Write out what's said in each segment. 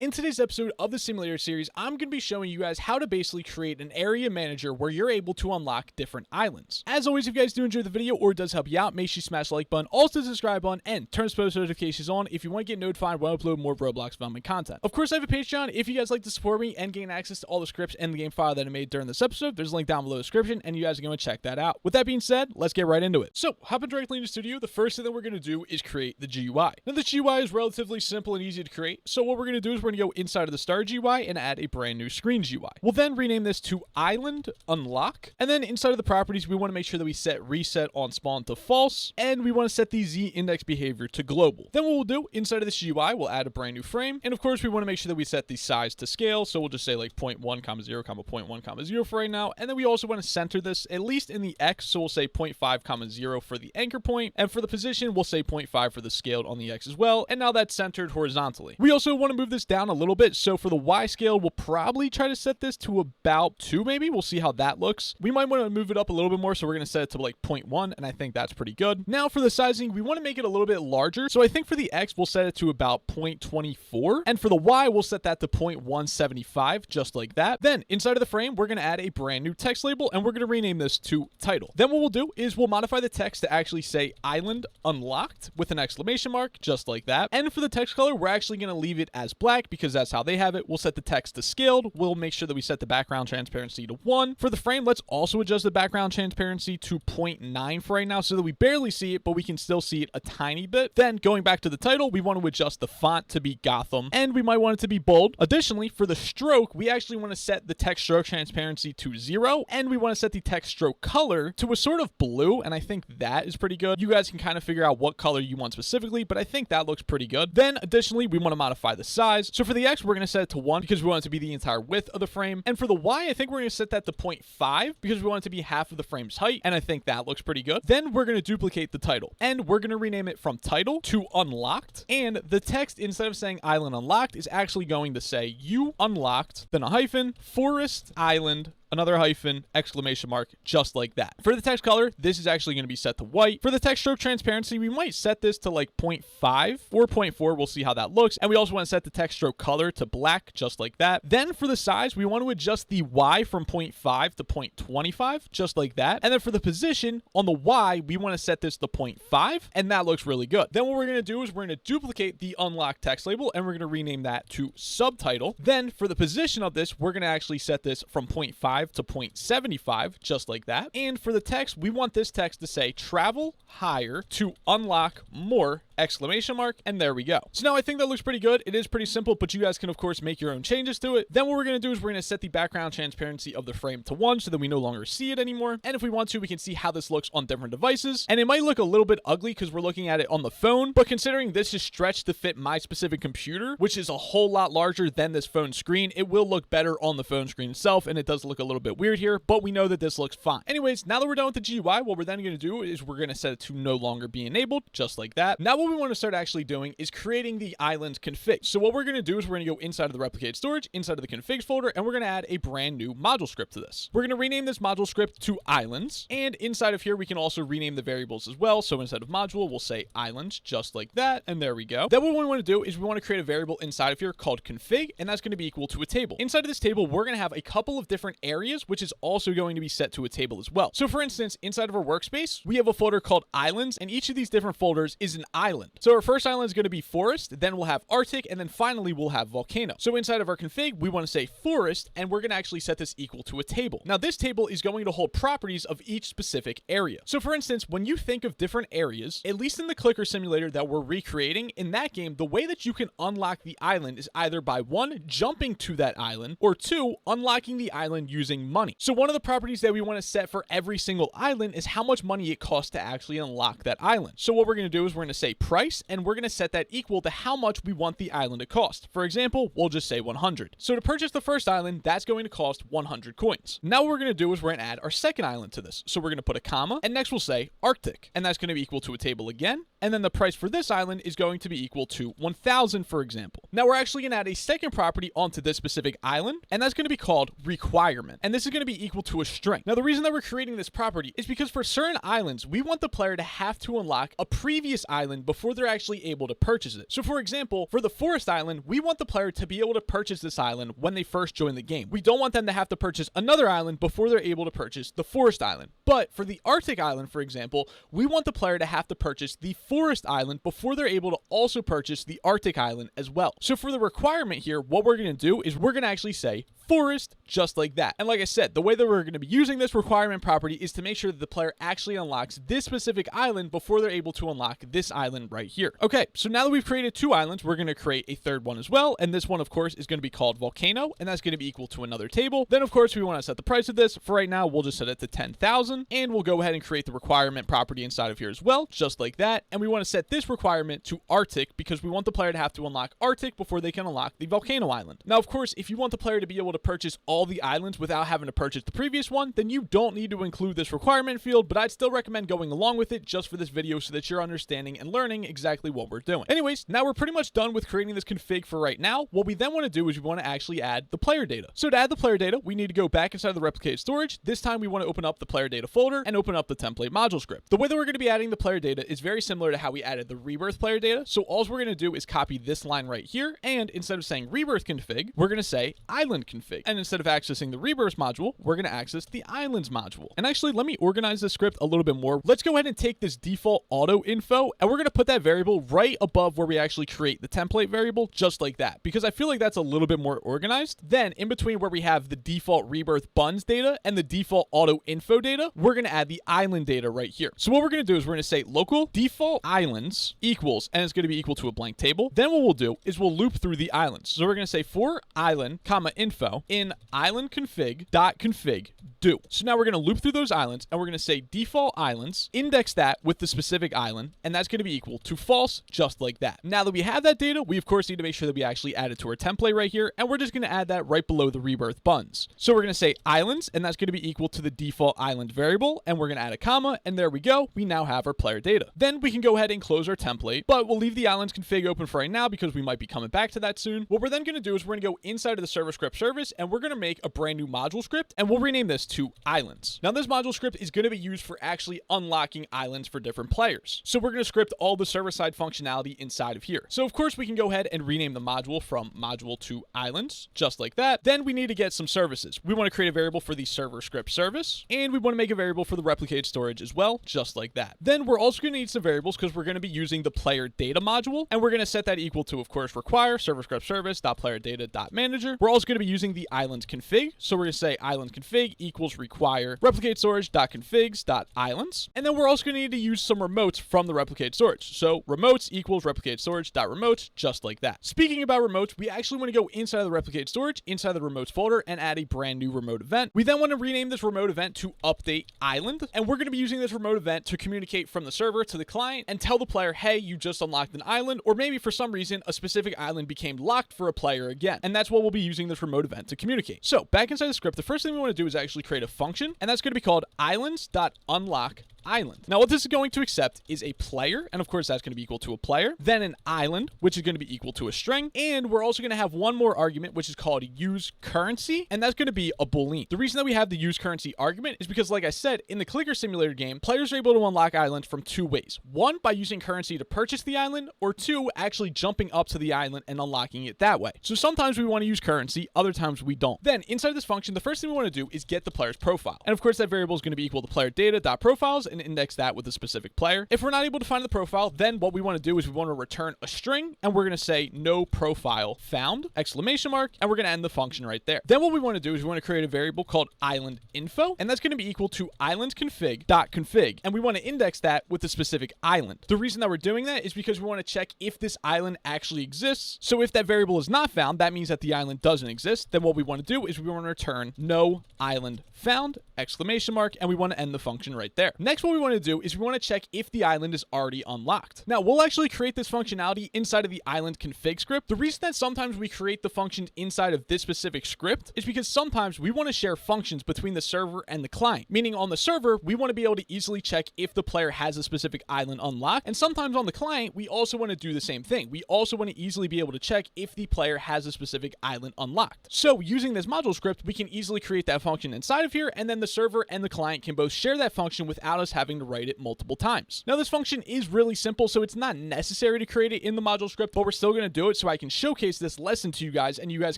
In today's episode of the simulator series, I'm going to be showing you guys how to basically create an area manager where you're able to unlock different islands. As always, if you guys do enjoy the video or it does help you out, make sure you smash the like button, also the subscribe button, and turn post notifications on if you want to get notified when I upload more Roblox development content. Of course, I have a Patreon if you guys like to support me and gain access to all the scripts and the game file that I made during this episode. There's a link down below the description, and you guys are going to check that out. With that being said, let's get right into it. So, hopping directly into Studio, the first thing that we're going to do is create the GUI. Now, the GUI is relatively simple and easy to create, so what we're going to do is we're going to go inside of the Star GUI and add a brand new screen GUI. We'll then rename this to Island Unlock, and then inside of the properties, we want to make sure that we set reset on spawn to false, and we want to set the Z index behavior to global. Then what we'll do inside of this GUI, we'll add a brand new frame, and of course, we want to make sure that we set the size to scale, so we'll just say like 0.1, 0, 0.1, 0 for right now, and then we also want to center this at least in the X, so we'll say 0.5, 0 for the anchor point, and for the position, we'll say 0.5 for the scaled on the X as well, and now that's centered horizontally. We also want to move this down a little bit, so for the Y scale, we'll probably try to set this to about 2 maybe. We'll see how that looks. We might want to move it up a little bit more, so we're going to set it to like 0.1, and I think that's pretty good. Now for the sizing, we want to make it a little bit larger, so I think for the X, we'll set it to about 0.24, and for the Y, we'll set that to 0.175, just like that. Then inside of the frame, we're going to add a brand new text label, and we're going to rename this to title. Then what we'll do is we'll modify the text to actually say Island Unlocked with an exclamation mark, just like that. And for the text color, we're actually going to leave it as black because that's how they have it. We'll set the text to scaled. We'll make sure that we set the background transparency to 1. For the frame, let's also adjust the background transparency to 0.9 for right now so that we barely see it, but we can still see it a tiny bit. Then going back to the title, we want to adjust the font to be Gotham, and we might want it to be bold. Additionally, for the stroke, we actually want to set the text stroke transparency to 0, and we want to set the text stroke color to a sort of blue, and I think that is pretty good. You guys can kind of figure out what color you want specifically, but I think that looks pretty good. Then additionally, we want to modify the size. So for the X, we're going to set it to 1 because we want it to be the entire width of the frame. And for the Y, I think we're going to set that to 0.5 because we want it to be half of the frame's height, and I think that looks pretty good. Then we're going to duplicate the title, and we're going to rename it from title to unlocked, and the text, instead of saying Island Unlocked, is actually going to say you unlocked, then a hyphen, Forest Island, another hyphen, exclamation mark, just like that. For the text color, this is actually going to be set to white. For the text stroke transparency, we might set this to like 0.5 or 0.4. We'll see how that looks. And we also want to set the text stroke color to black, just like that. Then for the size, we want to adjust the Y from 0.5 to 0.25, just like that. And then for the position on the Y, we want to set this to 0.5, and that looks really good. Then what we're going to do is we're going to duplicate the unlock text label, and we're going to rename that to Subtitle. Then for the position of this, we're going to actually set this from 0.5 to 0.75, just like that. And for the text, we want this text to say travel higher to unlock more, exclamation mark, and there we go. So now I think that looks pretty good. It is pretty simple, but you guys can of course make your own changes to it. Then what we're going to do is we're going to set the background transparency of the frame to 1 so that we no longer see it anymore. And if we want to, we can see how this looks on different devices. And it might look a little bit ugly because we're looking at it on the phone, but considering this is stretched to fit my specific computer, which is a whole lot larger than this phone screen, it will look better on the phone screen itself, and it does look a little bit weird here, but we know that this looks fine. Anyways, now that we're done with the GUI, what we're then going to do is we're going to set it to no longer be enabled, just like that. Now what we want to start actually doing is creating the island config. So what we're going to do is we're going to go inside of the replicated storage, inside of the configs folder, and we're going to add a brand new module script to this. We're going to rename this module script to islands, and inside of here we can also rename the variables as well. So instead of module, we'll say islands, just like that, and there we go. Then what we want to do is we want to create a variable inside of here called config, and that's going to be equal to a table. Inside of this table, we're going to have a couple of different areas, which is also going to be set to a table as well. So for instance, inside of our workspace, we have a folder called islands, and each of these different folders is an island. So our first island is going to be forest, then we'll have Arctic, and then finally we'll have volcano. So inside of our config, we want to say forest, and we're going to actually set this equal to a table. Now this table is going to hold properties of each specific area. So for instance, when you think of different areas, at least in the clicker simulator that we're recreating, in that game, the way that you can unlock the island is either by 1, jumping to that island, or 2, unlocking the island using money. So one of the properties that we want to set for every single island is how much money it costs to actually unlock that island. So what we're going to do is we're going to say price, and we're going to set that equal to how much we want the island to cost. For example, we'll just say 100. So to purchase the first island, that's going to cost 100 coins. Now what we're going to do is we're going to add our second island to this. So we're going to put a comma, and next we'll say Arctic, and that's going to be equal to a table again. And then the price for this island is going to be equal to 1,000, for example. Now we're actually going to add a second property onto this specific island, and that's going to be called requirement. And this is going to be equal to a string. Now the reason that we're creating this property is because for certain islands, we want the player to have to unlock a previous island before they're actually able to purchase it. So for example, for the forest island, we want the player to be able to purchase this island when they first join the game. We don't want them to have to purchase another island before they're able to purchase the forest island. But for the Arctic island, for example, we want the player to have to purchase the forest island before they're able to also purchase the Arctic island as well. So for the requirement here, what we're going to do is we're going to actually say forest, just like that. And like I said, the way that we're going to be using this requirement property is to make sure that the player actually unlocks this specific island before they're able to unlock this island right here. Okay, so now that we've created 2 islands, we're going to create a third one as well. And this one, of course, is going to be called volcano, and that's going to be equal to another table. Then, of course, we want to set the price of this. For right now, we'll just set it to 10,000, and we'll go ahead and create the requirement property inside of here as well, just like that. And we want to set this requirement to Arctic because we want the player to have to unlock Arctic before they can unlock the volcano island. Now, of course, if you want the player to be able to purchase all the islands without having to purchase the previous one, then you don't need to include this requirement field, but I'd still recommend going along with it just for this video so that you're understanding and learning exactly what we're doing. Anyways, now we're pretty much done with creating this config for right now. What we then want to do is we want to actually add the player data. So to add the player data, we need to go back inside of the replicated storage. This time we want to open up the player data folder and open up the template module script. The way that we're going to be adding the player data is very similar to how we added the rebirth player data. So all we're going to do is copy this line right here, and instead of saying rebirth config, we're going to say island config. And instead of accessing the rebirth module, we're going to access the islands module. And actually, let me organize this script a little bit more. Let's go ahead and take this default auto info, and we're going to put that variable right above where we actually create the template variable, just like that, because I feel like that's a little bit more organized. Then in between where we have the default rebirth buns data and the default auto info data, we're going to add the island data right here. So what we're going to do is we're going to say local default islands equals, and it's going to be equal to a blank table. Then what we'll do is we'll loop through the islands. So we're going to say for island, comma info in island config dot config do. So now we're going to loop through those islands, and we're going to say default islands, index that with the specific island, and that's going to be equal to false, just like that. Now that we have that data, we of course need to make sure that we actually add it to our template right here, and we're just going to add that right below the rebirth buns. So we're going to say islands, and that's going to be equal to the default island variable, and we're going to add a comma, and there we go. We now have our player data. Then we can go ahead and close our template, but we'll leave the islands config open for right now because we might be coming back to that soon. What we're then going to do is we're going to go inside of the server script service, and we're going to make a brand new module script, and we'll rename this to islands. Now this module script is going to be used for actually unlocking islands for different players. So we're going to script all the server-side functionality inside of here. So of course we can go ahead and rename the module from module to islands, just like that. Then we need to get some services. We want to create a variable for the server script service, and we want to make a variable for the replicated storage as well, just like that. Then we're also going to need some variables because we're going to be using the player data module, and we're going to set that equal to, of course, require server script service dot player data dot manager. We're also going to be using the island config. So we're going to say island config equals require replicate storage dot configs dot islands. And then we're also going to need to use some remotes from the replicated storage. So remotes equals replicate storage dot remotes, just like that. Speaking about remotes, we actually want to go inside of the replicated storage, inside the remotes folder, and add a brand new remote event. We then want to rename this remote event to update island, and we're going to be using this remote event to communicate from the server to the client and tell the player, hey, you just unlocked an island, or maybe for some reason a specific island became locked for a player again. And that's what we'll be using this remote event to communicate. So back inside the script, the first thing we want to do is actually create a function, and that's going to be called islands.unlock island. Now what this is going to accept is a player, and of course that's going to be equal to a player, then an island, which is going to be equal to a string, and we're also going to have one more argument, which is called use currency, and that's going to be a boolean. The reason that we have the use currency argument is because, like I said, in the clicker simulator game, players are able to unlock islands from 2 ways. 1, by using currency to purchase the island, or 2, actually jumping up to the island and unlocking it that way. So sometimes we want to use currency, other times we don't. Then inside this function, the first thing we want to do is get the player's profile, and of course that variable is going to be equal to player data.profiles and index that with a specific player. If we're not able to find the profile, then what we want to do is we want to return a string, and we're going to say no profile found, exclamation mark, and we're going to end the function right there. Then what we want to do is we want to create a variable called island info, and that's going to be equal to islandconfig.config, and we want to index that with the specific island. The reason that we're doing that is because we want to check if this island actually exists. So if that variable is not found, that means that the island doesn't exist. Then what we want to do is we want to return no island found, exclamation mark, and we want to end the function right there. Next, what we want to do is we want to check if the island is already unlocked. Now, we'll actually create this functionality inside of the island config script. The reason that sometimes we create the functions inside of this specific script is because sometimes we want to share functions between the server and the client, meaning on the server, we want to be able to easily check if the player has a specific island unlocked, and sometimes on the client, we also want to do the same thing. We also want to easily be able to check if the player has a specific island unlocked. So using this module script, we can easily create that function inside of here, and then the server and the client can both share that function without us us having to write it multiple times. Now, this function is really simple, so it's not necessary to create it in the module script, but we're still going to do it so I can showcase this lesson to you guys, and you guys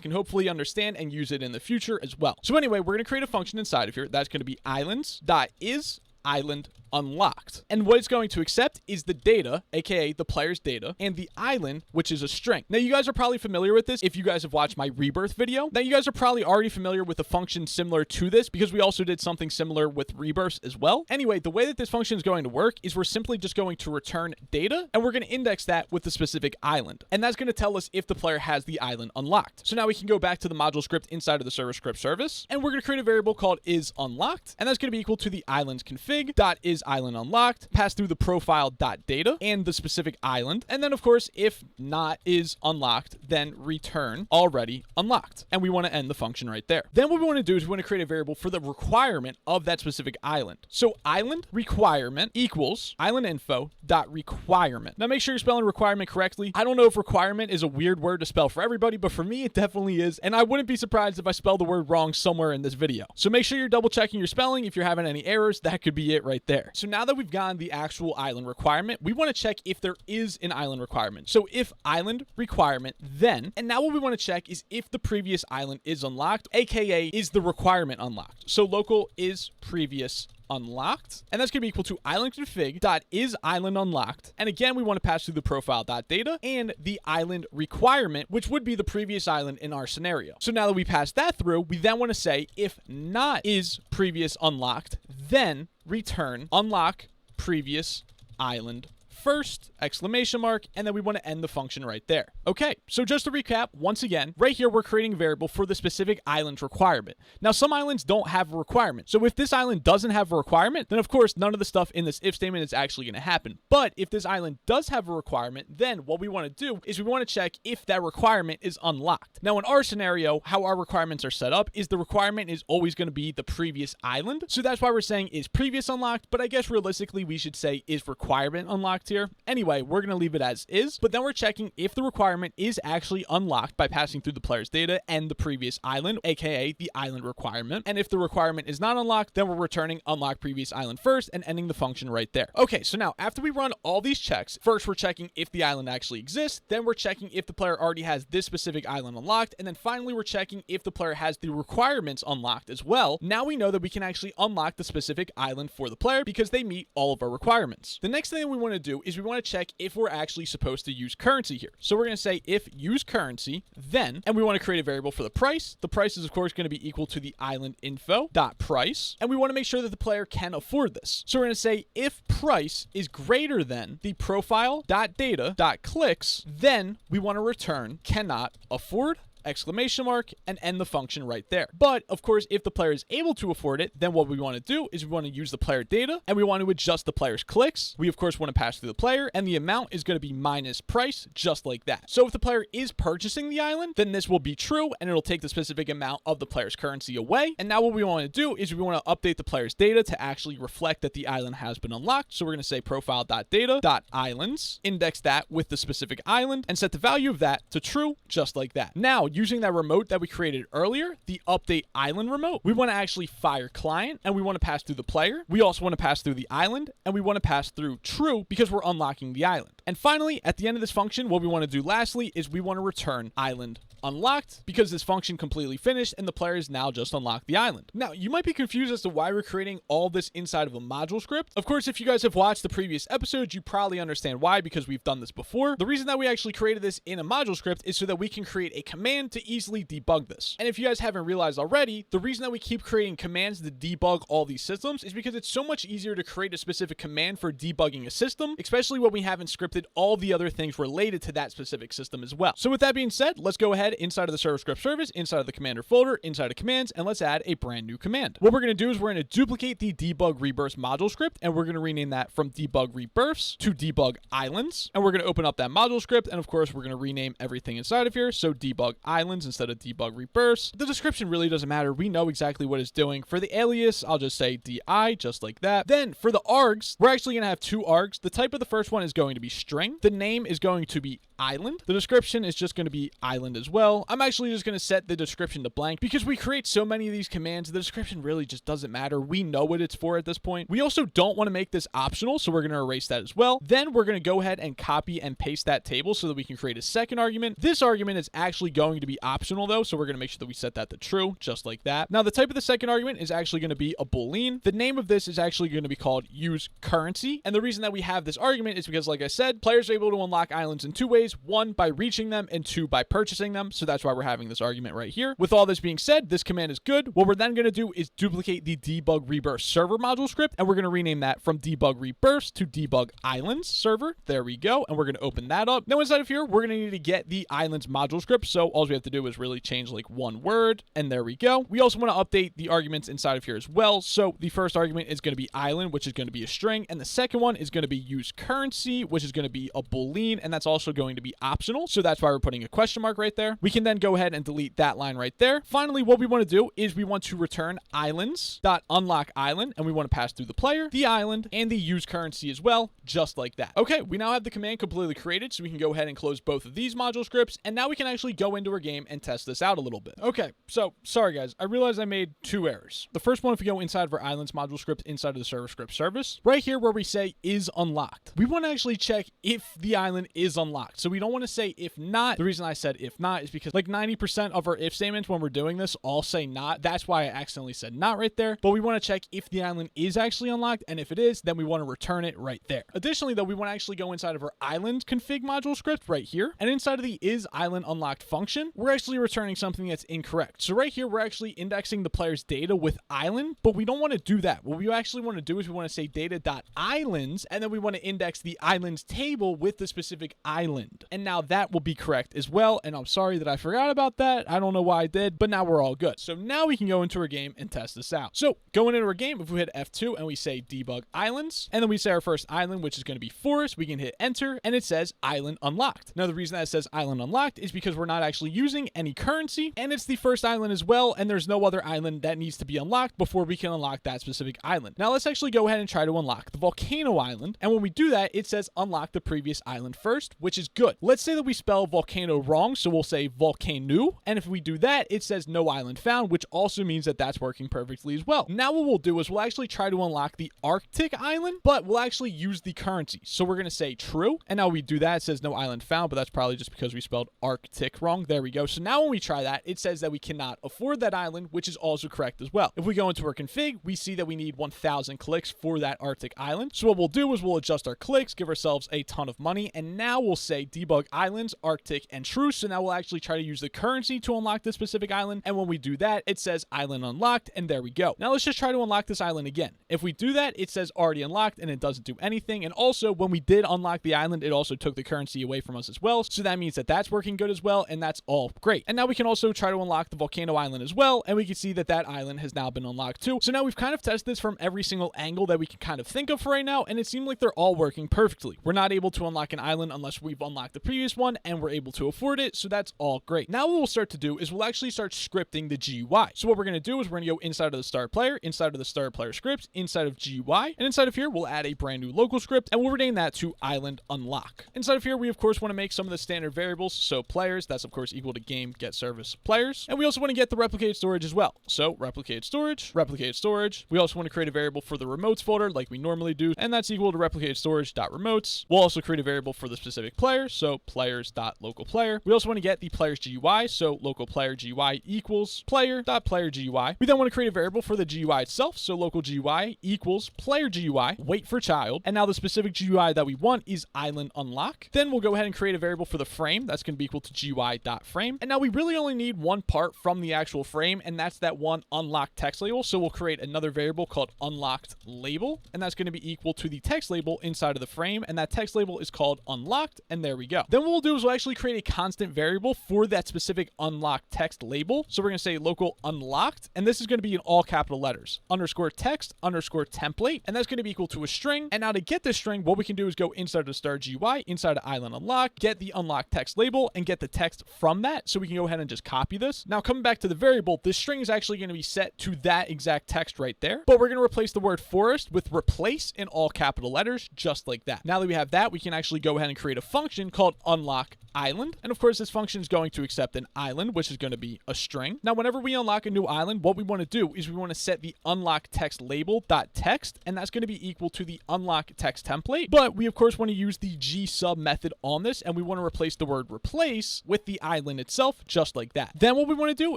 can hopefully understand and use it in the future as well. So anyway, we're going to create a function inside of here that's going to be islands.isIsland unlocked. And what it's going to accept is the data, aka the player's data, and the island, which is a string. Now, you guys are probably familiar with this if you guys have watched my rebirth video. Now, you guys are probably already familiar with a function similar to this because we also did something similar with rebirths as well. Anyway, the way that this function is going to work is we're simply just going to return data, and we're going to index that with the specific island. And that's going to tell us if the player has the island unlocked. So now we can go back to the module script inside of the server script service, and we're going to create a variable called isUnlocked, and that's going to be equal to the island's config.isIsland unlocked, pass through the profile.data and the specific island, and then of course if not is unlocked, then return already unlocked, and we want to end the function right there. Then what we want to do is we want to create a variable for the requirement of that specific island. So island requirement equals island info dot requirement. Now make sure you're spelling requirement correctly. I don't know if requirement is a weird word to spell for everybody, but for me it definitely is, and I wouldn't be surprised if I spelled the word wrong somewhere in this video. So make sure you're double checking your spelling. If you're having any errors, that could be it right there. So now that we've gotten the actual island requirement, we want to check if there is an island requirement. So if island requirement, then, and now what we want to check is if the previous island is unlocked, aka is the requirement unlocked. So local is previous unlocked, and that's going to be equal to island config dot is island unlocked, and again we want to pass through the profile.data and the island requirement, which would be the previous island in our scenario. So now that we pass that through, we then want to say if not is previous unlocked, then return unlock previous island first, exclamation mark, and then we want to end the function right there. Okay, so just to recap, once again, right here we're creating a variable for the specific island requirement. Now, some islands don't have a requirement. So if this island doesn't have a requirement, then of course none of the stuff in this if statement is actually going to happen. But if this island does have a requirement, then what we want to do is we want to check if that requirement is unlocked. Now, in our scenario, how our requirements are set up is the requirement is always going to be the previous island. So that's why we're saying is previous unlocked, but I guess realistically we should say is requirement unlocked here. Anyway, we're going to leave it as is, but then we're checking if the requirement is actually unlocked by passing through the player's data and the previous island, aka the island requirement. And if the requirement is not unlocked, then we're returning unlock previous island first and ending the function right there. Okay, so now after we run all these checks, first we're checking if the island actually exists, then we're checking if the player already has this specific island unlocked, and then finally we're checking if the player has the requirements unlocked as well. Now we know that we can actually unlock the specific island for the player because they meet all of our requirements. The next thing that we want to do is we want to check if we're actually supposed to use currency here. So we're going to say if use currency, then, and we want to create a variable for the price. The price is of course going to be equal to the island info dot price, and we want to make sure that the player can afford this. So we're going to say if price is greater than the profile dot data dot clicks, then we want to return cannot afford, exclamation mark, and end the function right there. But of course, if the player is able to afford it, then what we want to do is we want to use the player data and we want to adjust the player's clicks. We of course want to pass through the player, and the amount is going to be minus price, just like that. So if the player is purchasing the island, then this will be true and it'll take the specific amount of the player's currency away. And now what we want to do is we want to update the player's data to actually reflect that the island has been unlocked. So we're going to say profile.data.islands, index that with the specific island, and set the value of that to true, just like that. Now, using that remote that we created earlier, the update island remote, we want to actually fire client, and we want to pass through the player. We also want to pass through the island, and we want to pass through true because we're unlocking the island. And finally, at the end of this function, what we want to do lastly is we want to return island unlocked because this function completely finished and the player is now just unlocked the island. Now, you might be confused as to why we're creating all this inside of a module script. Of course, if you guys have watched the previous episodes, you probably understand why, because we've done this before. The reason that we actually created this in a module script is so that we can create a command to easily debug this. And if you guys haven't realized already, the reason that we keep creating commands to debug all these systems is because it's so much easier to create a specific command for debugging a system, especially when we haven't scripted all the other things related to that specific system as well. So with that being said, let's go ahead inside of the server script service, inside of the commander folder, inside of commands, and let's add a brand new command. What we're going to do is we're going to duplicate the debug rebirths module script, and we're going to rename that from debug rebirths to debug islands. And we're going to open up that module script, and of course, we're going to rename everything inside of here. So debug islands instead of debug rebirths. The description really doesn't matter. We know exactly what it's doing. For the alias, I'll just say DI, just like that. Then for the args, we're actually going to have two args. The type of the first one is going to be string. The name is going to be island. The description is just going to be island as well. I'm actually just going to set the description to blank because we create so many of these commands, the description really just doesn't matter. We know what it's for at this point. We also don't want to make this optional, so we're going to erase that as well. Then we're going to go ahead and copy and paste that table so that we can create a second argument. This argument is actually going to be optional though, so we're going to make sure that we set that to true, just like that. Now the type of the second argument is actually going to be a boolean. The name of this is actually going to be called use currency. And the reason that we have this argument is because, like I said, players are able to unlock islands in two ways. One, by reaching them, and two, by purchasing them. So that's why we're having this argument right here. With all this being said, this command is good. What we're then going to do is duplicate the debug reburst server module script, and we're going to rename that from debug reburst to debug islands server. There we go. And we're going to open that up. Now inside of here, we're going to need to get the islands module script. So all we have to do is really change like one word, and there we go. We also want to update the arguments inside of here as well. So the first argument is going to be island, which is going to be a string, and the second one is going to be use currency, which is going to be a boolean, and that's also going to be optional. So that's why we're putting a question mark right there. We can then go ahead and delete that line right there. Finally, what we want to do is we want to return islands.unlock island, and we want to pass through the player, the island, and the use currency as well, just like that. Okay, we now have the command completely created, so we can go ahead and close both of these module scripts, and now we can actually go into our game and test this out a little bit. Okay, so sorry guys, I realized I made two errors. The first one, if we go inside of our islands module script inside of the server script service, right here where we say is unlocked, we want to actually check if the island is unlocked. So we don't want to say if not. The reason I said if not is because like 90% of our if statements when we're doing this all say not. That's why I accidentally said not right there. But we want to check if the island is actually unlocked, and if it is, then we want to return it right there. Additionally though, we want to actually go inside of our island config module script right here, and inside of the is island unlocked function, we're actually returning something that's incorrect. So right here, we're actually indexing the player's data with island, but we don't want to do that. What we actually want to do is we want to say data.islands, and then we want to index the islands table with the specific island. And now that will be correct as well. And I'm sorry that I forgot about that. I don't know why I did, but now we're all good. So now we can go into our game and test this out. So going into our game, if we hit F2 and we say debug islands, and then we say our first island, which is going to be forest, we can hit enter, and it says island unlocked. Now the reason that it says island unlocked is because we're not actually using any currency, and it's the first island as well, and there's no other island that needs to be unlocked before we can unlock that specific island. Now let's actually go ahead and try to unlock the volcano island, and when we do that, it says unlock the previous island first, which is good. Let's say that we spell volcano wrong, so we'll say volcano, and if we do that, it says no island found, which also means that that's working perfectly as well. Now what we'll do is we'll actually try to unlock the Arctic island, but we'll actually use the currency. So we're going to say true, and now we do that, it says no island found, but that's probably just because we spelled Arctic wrong. There we go. So now when we try that, it says that we cannot afford that island, which is also correct as well. If we go into our config, we see that we need 1,000 clicks for that Arctic island. So what we'll do is we'll adjust our clicks, give ourselves a ton of money, and now we'll say debug islands, Arctic, and true. So now we'll actually try to use the currency to unlock this specific island, and when we do that, it says island unlocked, and there we go. Now let's just try to unlock this island again. If we do that, it says already unlocked, and it doesn't do anything. And also, when we did unlock the island, it also took the currency away from us as well. So that means that that's working good as well, and that's all great. And now we can also try to unlock the volcano island as well, and we can see that that island has now been unlocked too. So now we've kind of tested this from every single angle that we can kind of think of for right now, and it seemed like they're all working perfectly. We're not able to unlock an island unless we've unlocked the previous one, and we're able to afford it, so that's all great. Now what we'll start to do is we'll actually start scripting the GUI. So what we're going to do is we're going to go inside of the start player, inside of the start player scripts, inside of GUI, and inside of here we'll add a brand new local script, and we'll rename that to island unlock. Inside of here we of course want to make some of the standard variables, so players, that's of course equal to game get service players, and we also want to get the replicated storage as well. So replicated storage. We also want to create a variable for the remotes folder like we normally do, and that's equal to replicated storage.remotes. We'll also create a variable for the specific player, so players.localPlayer. We also want to get the player's GUI, so local player GUI equals player.player GUI. We then want to create a variable for the GUI itself, so local GUI equals player GUI, wait for child, and now the specific GUI that we want is island unlock. Then we'll go ahead and create a variable for the frame, that's going to be equal to GUI.frame. And now we really only need one part from the actual frame, and that's that one unlocked text label. So we'll create another variable called unlocked label, and that's going to be equal to the text label inside of the frame, and that text label is called unlocked, and there we go. Then what we'll do is we'll actually create a constant variable for that specific unlocked text label. So we're going to say local unlocked, and this is going to be in all capital letters, underscore text underscore template, and that's going to be equal to a string. And now to get this string, what we can do is go inside of the star GUI, inside of island unlock, get the unlocked text label, and get the text from that. So we can go ahead and just copy this. Now coming back to the variable, this string is actually going to be set to that exact text right there, but we're going to replace the word forest with replace in all capital letters, just like that. Now that we have that, we can actually go ahead and create a function called unlock island. And of course, this function is going to accept an island, which is going to be a string. Now, whenever we unlock a new island, what we want to do is we want to set the unlock text label.text, and that's going to be equal to the unlock text template. But we, of course, want to use the gsub method on this, and we want to replace the word replace with the island itself, just like that. Then what we want to do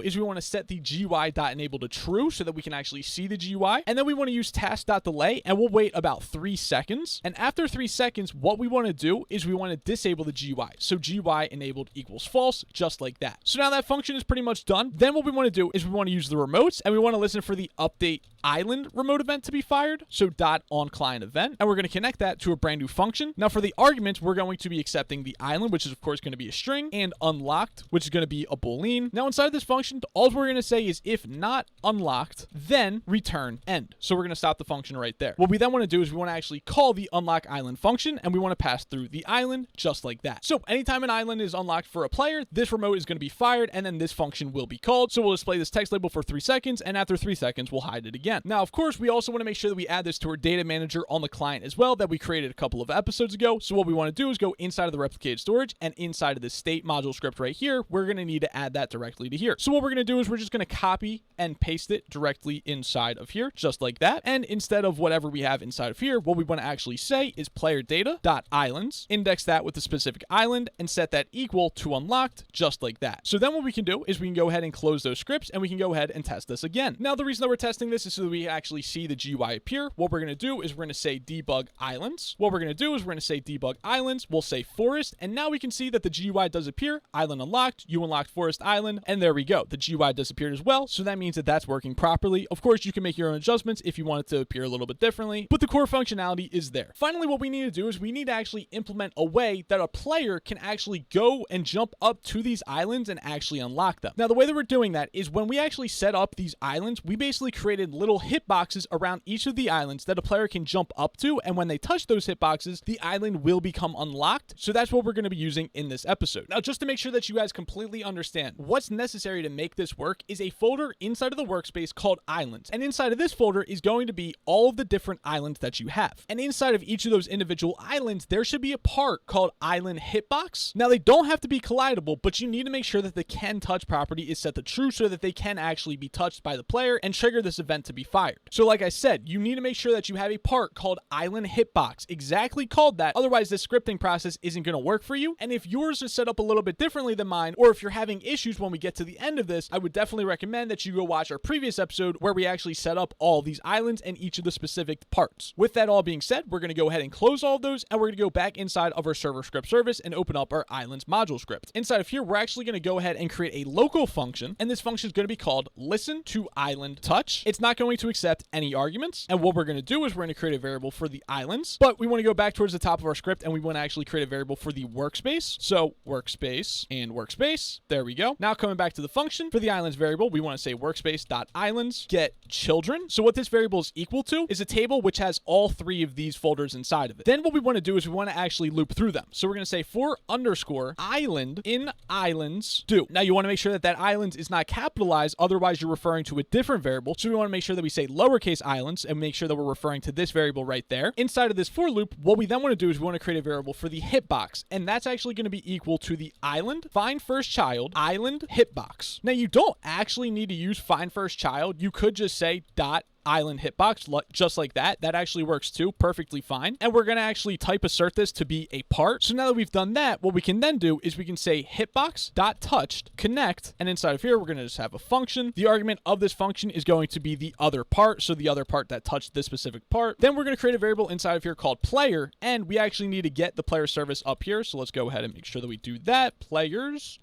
is we want to set the GUI.enable to true so that we can actually see the GUI. And then we want to use task.delay, and we'll wait about 3 seconds. And after 3 seconds, what we want to do is we want to disable the GUI. So GUI enabled equals false, just like that. So now that function is pretty much done. Then what we want to do is we want to use the remotes, and we want to listen for the update island remote event to be fired. So .onClient event, and we're going to connect that to a brand new function. Now for the arguments, we're going to be accepting the island, which is of course going to be a string, and unlocked, which is going to be a boolean. Now inside of this function, all we're going to say is if not unlocked, then return end. So we're going to stop the function right there. What we then want to do is we want to actually call the unlock island function, and we want to pass through the island just like that. So anytime an island is unlocked for a player, this remote is going to be fired, and then this function will be called. So we'll display this text label for 3 seconds, and after 3 seconds, we'll hide it again. Now, of course, we also want to make sure that we add this to our data manager on the client as well that we created a couple of episodes ago. So what we want to do is go inside of the replicated storage, and inside of the state module script right here, we're going to need to add that directly to here. So what we're going to do is we're just going to copy and paste it directly inside of here, just like that. And instead of whatever we have inside of here, what we want to actually say is player data.islands, index that with the specific island, and set that equal to unlocked, just like that. So then what we can do is we can go ahead and close those scripts, and we can go ahead and test this again. Now, the reason that we're testing this is so that we actually see the GUI appear. What we're going to do is we're going to say debug islands. What we're going to do is we're going to say debug islands. We'll say forest, and now we can see that the GUI does appear. Island unlocked, you unlocked forest island, and there we go. The GUI disappeared as well, so that means that that's working properly. Of course, you can make your own adjustments if you want it to appear a little bit differently, but the core functionality is there. Finally, what we need to do is we need to actually implement a way that a player can actually go and jump up to these islands and actually unlock them. Now, the way that we're doing that is when we actually set up these islands, we basically created little hitboxes around each of the islands that a player can jump up to, and when they touch those hitboxes, the island will become unlocked. So that's what we're going to be using in this episode. Now, just to make sure that you guys completely understand, what's necessary to make this work is a folder inside of the workspace called islands. And inside of this folder is going to be all of the different islands that you have. And inside of each of those individual islands, there should be a part called island hitbox. Now, they don't have to be collidable, but you need to make sure that the can touch property is set to true so that they can actually be touched by the player and trigger this event to be fired. So like I said, you need to make sure that you have a part called island hitbox, exactly called that. Otherwise, this scripting process isn't going to work for you. And if yours is set up a little bit differently than mine, or if you're having issues when we get to the end of this, I would definitely recommend that you go watch our previous episode where we actually set up all these islands and each of the specific parts. With that all being said, we're going to go ahead and close all of those, and we're going to go back inside of our server script service and open up our islands module script. Inside of here, we're actually going to go ahead and create a local function, and this function is going to be called listen to island touch. It's not going to accept any arguments, and what we're going to do is we're going to create a variable for the islands, but we want to go back towards the top of our script, and we want to actually create a variable for the workspace. So workspace and workspace, there we go. Now coming back to the function for the islands variable, we want to say workspace.islands get children. So what this variable is equal to is a table which has all 3 of these folders inside of it. Then what we want to do is we want to actually loop through them. So we're going to say for underscore island in islands do. Now you want to make sure that that islands is not capitalized, otherwise you're referring to a different variable. So we want to make sure that we say lowercase islands and make sure that we're referring to this variable right there. Inside of this for loop, what we then want to do is we want to create a variable for the hitbox, and that's actually going to be equal to the island find first child island hitbox. Now you don't actually need to use find first child. You could just say dot island hitbox just like that. That actually works too, perfectly fine. And we're going to actually type assert this to be a part. So now that we've done that, what we can then do is we can say hitbox.touched connect, and inside of here we're going to just have a function. The argument of this function is going to be the other part, so the other part that touched this specific part. Then we're going to create a variable inside of here called player, and we actually need to get the player service up here. So let's go ahead and make sure that we do that. Players,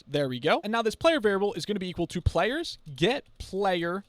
there we go. And now this player variable is going to be equal to players get player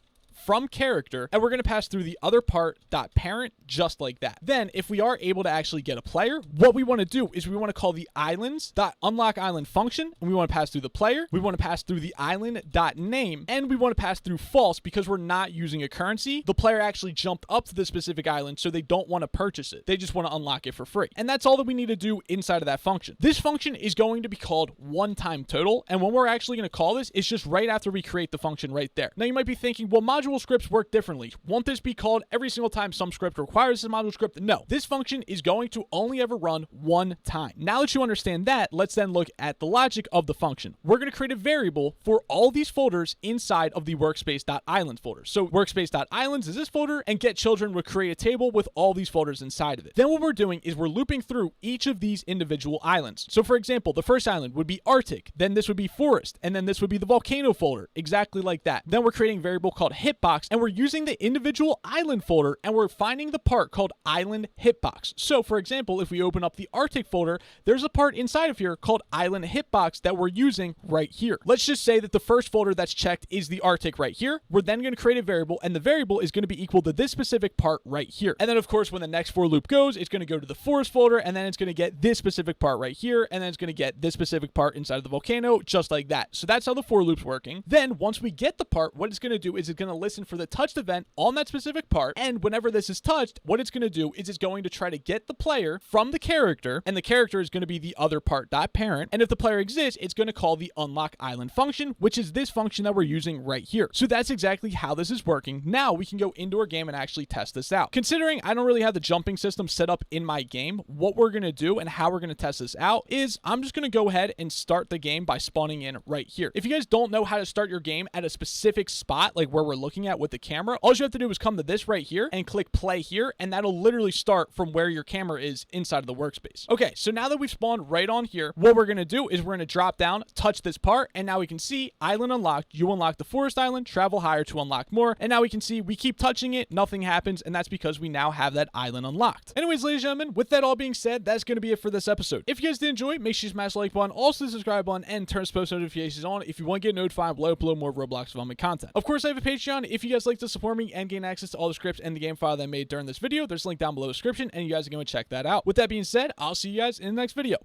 from character, and we're going to pass through the other part dot parent just like that. Then if we are able to actually get a player, what we want to do is we want to call the islands dot unlock island function, and we want to pass through the player, we want to pass through the island dot name, and we want to pass through false because we're not using a currency. The player actually jumped up to the specific island, so they don't want to purchase it. They just want to unlock it for free. And that's all that we need to do inside of that function. This function is going to be called one time total, and when we're actually going to call this, it's just right after we create the function right there. Now you might be thinking, well, module scripts work differently. Won't this be called every single time some script requires a module script? No. This function is going to only ever run one time. Now that you understand that, let's then look at the logic of the function. We're going to create a variable for all these folders inside of the workspace.islands folder. So workspace.islands is this folder, and getChildren would create a table with all these folders inside of it. Then what we're doing is we're looping through each of these individual islands. So for example, the first island would be Arctic, then this would be Forest, and then this would be the volcano folder, exactly like that. Then we're creating a variable called Hitbox, and we're using the individual island folder, and we're finding the part called island Hitbox. So for example, if we open up the Arctic folder, there's a part inside of here called island Hitbox that we're using right here. Let's just say that the first folder that's checked is the Arctic right here. We're then going to create a variable, and the variable is going to be equal to this specific part right here. And then of course, when the next for loop goes, it's going to go to the Forest folder, and then it's going to get this specific part right here, and then it's going to get this specific part inside of the volcano, just like that. So that's how the for loop's working. Then once we get the part, what it's going to do is it's going to listen for the touched event on that specific part, and whenever this is touched, what it's going to do is it's going to try to get the player from the character, and the character is going to be the other part.parent, and if the player exists, it's going to call the unlock island function, which is this function that we're using right here. So that's exactly how this is working. Now we can go into our game and actually test this out. Considering I don't really have the jumping system set up in my game, what we're going to do and how we're going to test this out is I'm just going to go ahead and start the game by spawning in right here. If you guys don't know how to start your game at a specific spot, like where we're looking at with the camera, all you have to do is come to this right here and click play here, and that'll literally start from where your camera is inside of the workspace. Okay, so now that we've spawned right on here, what we're going to do is we're going to drop down, touch this part, and now we can see island unlocked. You unlock the forest island, travel higher to unlock more, and now we can see we keep touching it, nothing happens, and that's because we now have that island unlocked. Anyways, ladies and gentlemen, with that all being said, that's going to be it for this episode. If you guys did enjoy, make sure you smash the like button, also the subscribe button, and turn post notifications on if you want to get notified when I upload more Roblox development content. Of course, I have a Patreon if you guys like to support me and gain access to all the scripts and the game file that I made during this video. There's a link down below the description, and you guys are going to check that out. With that being said, I'll see you guys in the next video.